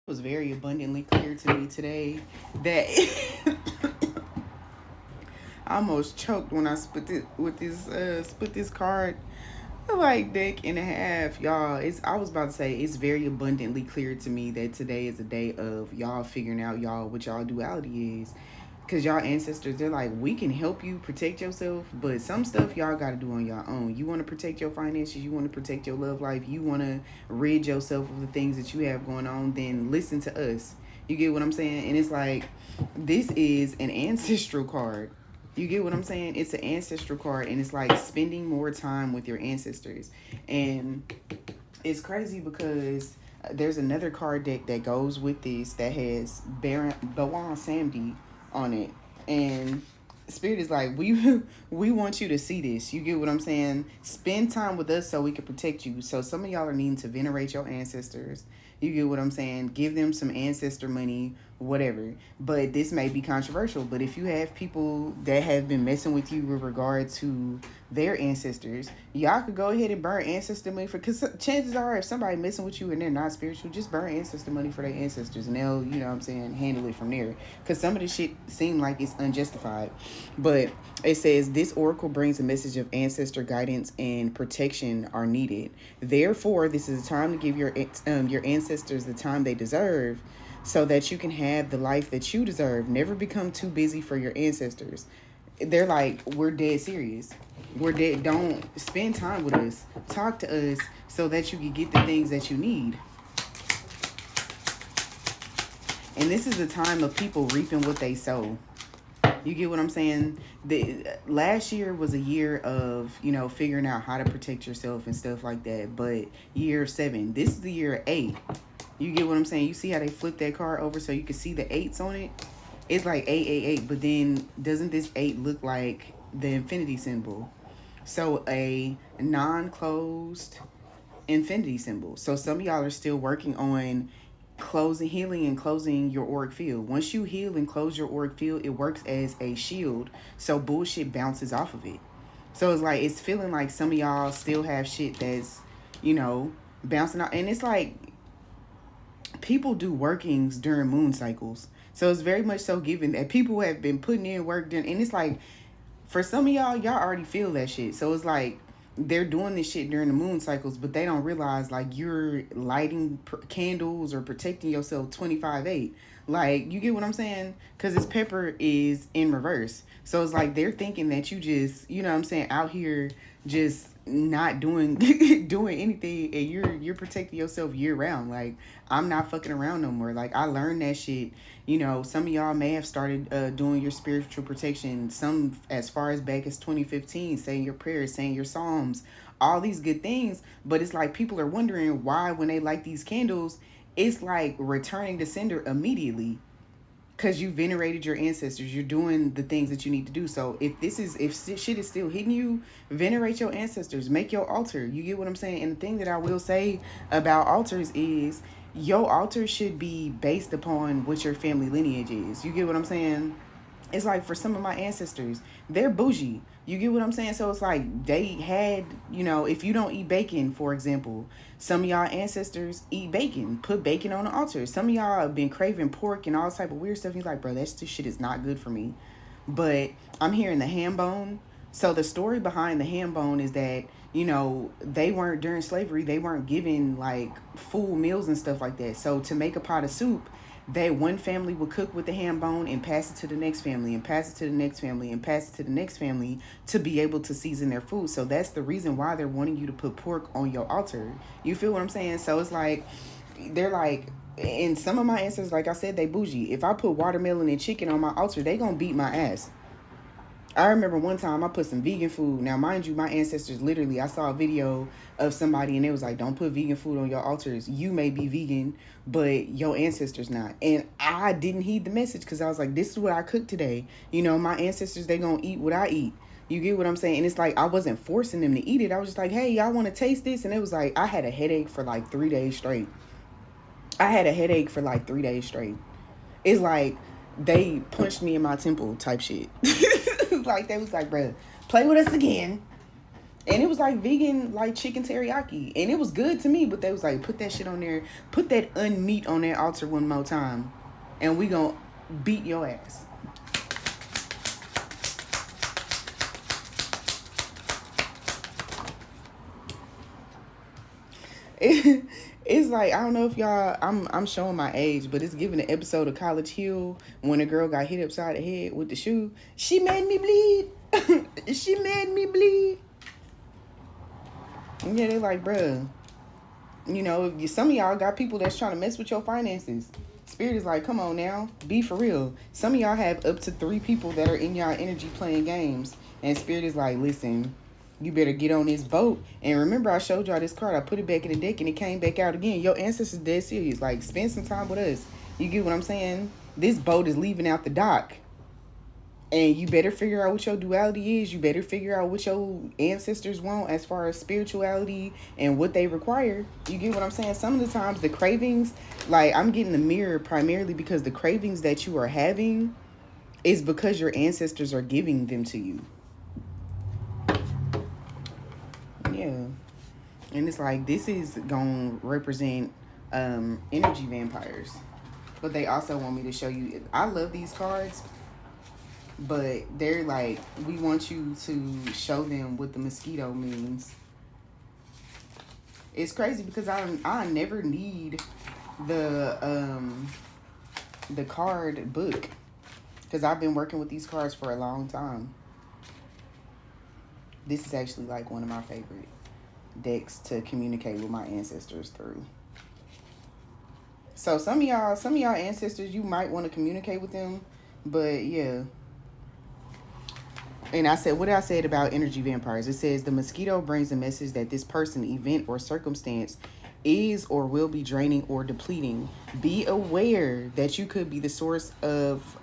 Was very abundantly clear to me today that I almost choked when I split this card. Like deck and a half, y'all. It's I was about to say it's very abundantly clear to me that today is a day of y'all figuring out y'all what y'all duality is. Cause y'all ancestors, they're like, we can help you protect yourself, but some stuff y'all gotta do on your own. You wanna protect your finances, you wanna protect your love life, you wanna rid yourself of the things that you have going on, then listen to us. You get what I'm saying? And it's like, this is an ancestral card. You get what I'm saying? It's an ancestral card, and it's like spending more time with your ancestors. And it's crazy because there's another card deck that goes with this that has Baron Bawan Samdi on it, and Spirit is like, we want you to see this. You get what I'm saying? Spend time with us so we can protect you. So some of y'all are needing to venerate your ancestors. You get what I'm saying? Give them some ancestor money, whatever. But this may be controversial. But if you have people that have been messing with you with regard to their ancestors, y'all could go ahead and burn ancestor money for. Because chances are, if somebody messing with you and they're not spiritual, just burn ancestor money for their ancestors, and they'll, you know what I'm saying, handle it from there. Because some of this shit seem like it's unjustified. But it says this oracle brings a message of ancestor guidance and protection are needed. Therefore, this is a time to give your ancestors the time they deserve, so that you can have the life that you deserve. Never become too busy for your ancestors. They're like, we're dead serious. We're dead. Don't spend time with us. Talk to us so that you can get the things that you need. And this is the time of people reaping what they sow. You get what I'm saying? Last year was a year of, figuring out how to protect yourself and stuff like that. But year 7, this is the year 8. You get what I'm saying? You see how they flip that card over so you can see the 8s on it? It's like 888, but then doesn't this 8 look like the infinity symbol? So a non-closed infinity symbol. So some of y'all are still working on healing and closing your auric field. Once you heal and close your auric field, it works as a shield, so bullshit bounces off of it. So it's like, it's feeling like some of y'all still have shit that's, bouncing out. And it's like, people do workings during moon cycles. So it's very much so given that people have been putting in work during, and it's like, for some of y'all already feel that shit. So it's like, they're doing this shit during the moon cycles, but they don't realize, like, you're lighting candles or protecting yourself 25/8. Like, you get what I'm saying? Because this pepper is in reverse. So it's like they're thinking that you just, out here just not doing doing anything, and you're protecting yourself year round. Like, I'm not fucking around no more. Like, I learned that shit. Some of y'all may have started doing your spiritual protection, some as far as back as 2015, saying your prayers, saying your psalms, all these good things. But it's like people are wondering why, when they light these candles, it's like returning to sender immediately. Because you venerated your ancestors. You're doing the things that you need to do. So if shit is still hitting you, venerate your ancestors. Make your altar. You get what I'm saying? And the thing that I will say about altars is, your altar should be based upon what your family lineage is. You get what I'm saying? It's like, for some of my ancestors, they're bougie. You get what I'm saying? So it's like they had, if you don't eat bacon, for example, some of y'all ancestors eat bacon, put bacon on the altar. Some of y'all have been craving pork and all type of weird stuff. He's like, bro, that shit is not good for me. But I'm hearing the ham bone. So the story behind the ham bone is that, they weren't, during slavery, they weren't given like full meals and stuff like that. So to make a pot of soup, one family would cook with the ham bone and pass it to the next family and pass it to the next family and pass it to the next family to be able to season their food. So that's the reason why they're wanting you to put pork on your altar. You feel what I'm saying? So it's like, they're like, and some of my ancestors, like I said, they bougie. If I put watermelon and chicken on my altar, they gonna beat my ass. I remember one time I put some vegan food. Now, mind you, my ancestors, literally, I saw a video of somebody and it was like, don't put vegan food on your altars. You may be vegan, but your ancestors not. And I didn't heed the message because I was like, this is what I cooked today. My ancestors, they gonna eat what I eat. You get what I'm saying? And it's like, I wasn't forcing them to eat it. I was just like, hey, y'all want to taste this? And it was like, I had a headache for like 3 days straight. It's like they punched me in my temple type shit. Like, they was like, bro, play with us again. And it was like vegan, like chicken teriyaki. And it was good to me, but they was like, put that shit on there. Put that unmeat on that altar one more time. And we gonna beat your ass. It's like, I don't know if y'all, I'm showing my age, but it's giving an episode of College Hill when a girl got hit upside the head with the shoe. She made me bleed. She made me bleed. Yeah, they like, bruh, you know, some of y'all got people that's trying to mess with your finances. Spirit is like, come on now, be for real. Some of y'all have up to 3 people that are in y'all energy playing games. And Spirit is like, listen, you better get on this boat. And remember, I showed y'all this card. I put it back in the deck and it came back out again. Your ancestors dead serious. Like, spend some time with us. You get what I'm saying? This boat is leaving out the dock. And you better figure out what your duality is. You better figure out what your ancestors want as far as spirituality and what they require. You get what I'm saying? Some of the times the cravings, like I'm getting the mirror primarily because the cravings that you are having is because your ancestors are giving them to you. Yeah. And it's like, this is going to represent energy vampires. But they also want me to show you. I love these cards. But they're like, we want you to show them what the mosquito means. It's crazy because I never need the card book because I've been working with these cards for a long time. This is actually like one of my favorite decks to communicate with my ancestors through. So some of y'all ancestors, you might want to communicate with them, but yeah. And I said, what I said about energy vampires, it says the mosquito brings a message that this person, event, or circumstance is or will be draining or depleting. Be aware that you could be the source of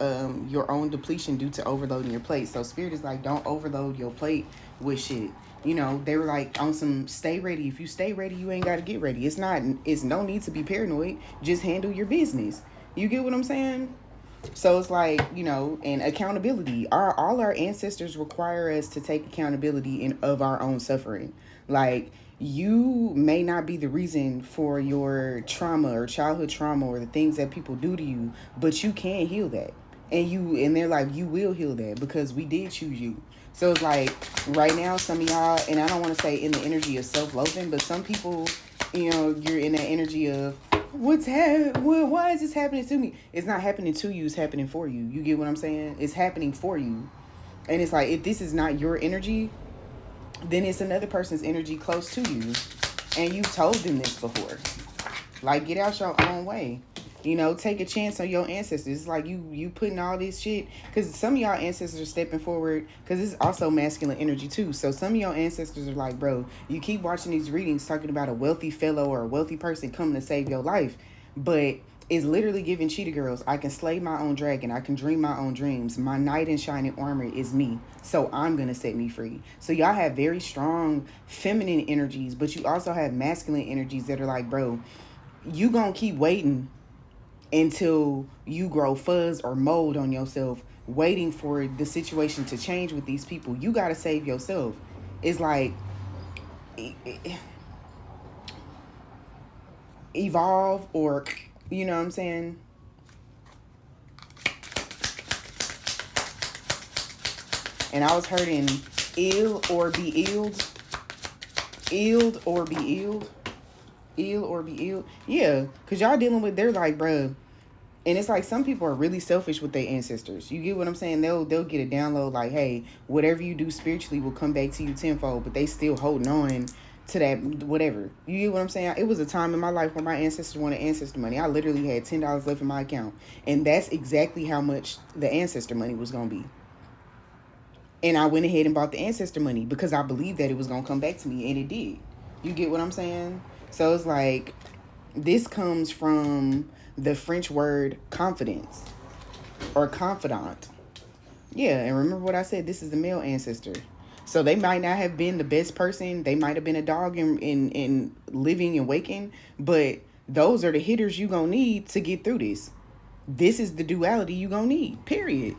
your own depletion due to overloading your plate. So Spirit is like, don't overload your plate with shit. You know, they were like on some stay ready. If you stay ready, you ain't got to get ready. It's no need to be paranoid. Just handle your business. You get what I'm saying? So it's like, you know, and accountability. All our ancestors require us to take accountability of our own suffering. Like, you may not be the reason for your trauma or childhood trauma or the things that people do to you, but you can heal that. And they're like, you will heal that because we did choose you. So it's like, right now, some of y'all, and I don't want to say in the energy of self-loathing, but some people, you know, you're in that energy of, why is this happening to me? It's not happening to you, it's happening for you. You get what I'm saying? It's happening for you. And it's like, if this is not your energy, then it's another person's energy close to you. And you've told them this before. Like, get out your own way. You know, take a chance on your ancestors. It's like you putting all this shit, because some of y'all ancestors are stepping forward, because it's also masculine energy too. So some of y'all ancestors are like, bro, you keep watching these readings talking about a wealthy fellow or a wealthy person coming to save your life, but it's literally giving cheetah girls. I can slay my own dragon. I can dream my own dreams. My knight in shining armor is me. So I'm going to set me free. So y'all have very strong feminine energies, but you also have masculine energies that are like, bro, you going to keep waiting until you grow fuzz or mold on yourself, waiting for the situation to change with these people. You got to save yourself. It's like, evolve, or, you know what I'm saying? And I was hurting ill or be illed. Illed or be illed. Ill or be ill. Yeah, because y'all dealing with, they're like, bruh. And it's like, some people are really selfish with their ancestors. You get what I'm saying? They'll get a download like, hey, whatever you do spiritually will come back to you tenfold, but they still holding on to that whatever. You get what I'm saying? It was a time in my life where my ancestors wanted ancestor money. I literally had $10 left in my account. And that's exactly how much the ancestor money was going to be. And I went ahead and bought the ancestor money because I believed that it was going to come back to me, and it did. You get what I'm saying? So it's like, this comes from the French word confidence or confidant. Yeah, and remember what I said, this is the male ancestor. So they might not have been the best person. They might have been a dog in living and waking, but those are the hitters you gonna need to get through this. This is the duality you gonna need, period.